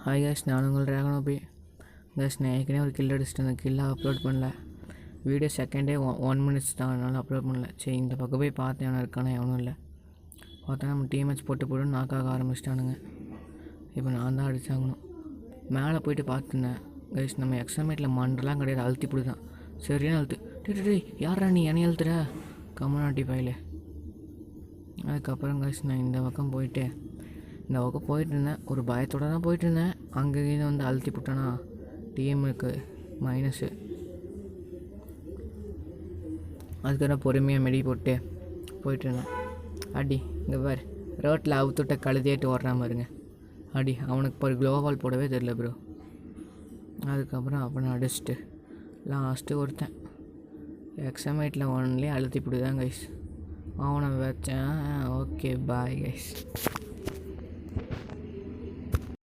Hi guys, நான் உங்கள் ட்ராகனோபி. Case, நான் ஏற்கனவே ஒரு கில் அடிச்சுட்டு அந்த கில்லை அப்லோட் பண்ணல. வீடியோ செகண்டே 1 minutes தான், அதனால் அப்லோட் பண்ணல. சரி, இந்த பக்கம் போய் பார்த்தேன் எவனும் இருக்கானே, எவனும் இல்லை. பார்த்தா நம்ம டீமேட்ச் போட்டு நாக்காக ஆரம்பிச்சிட்டானுங்க. இப்போ நான் தான் அடிச்சாகணும். மேலே போயிட்டு பார்த்துருந்தேன் கேஸ், நம்ம எக்ஸாமேட்டில் மண்டெலாம் கிடையாது, அழுத்தி இப்படி தான் சரியான அழுத்து. டே யாரா நீ என்னை அழுத்துற கம்மனாட்டி பையில. அதுக்கப்புறம் கேஸ் நான் இந்த பக்கம் போயிட்டுருந்தேன். ஒரு பயத்தோடு தான் போயிட்டுருந்தேன். அங்கேயும் வந்து அழுத்தி போட்டேன்னா டீமுக்கு மைனஸு. அதுக்கப்புறம் பொறுமையாக மெடி போட்டு போயிட்டுருந்தேன். அடி இங்கே பார், ரோட்டில் அவுத்துட்ட கழுதியாட்டு ஓடுறா பாருங்க. அடி அவனுக்கு ஒரு க்ளோவால் போடவே தெரில ப்ரோ. அதுக்கப்புறம் அப்போ நான் அடிச்சுட்டு லாஸ்ட்டு ஒருத்தன் எக்ஸாமேட்டில் ஒன்லேயே அழுத்தி போட்டு தான் கைஸ் அவனை வச்சேன். Okay bye guys.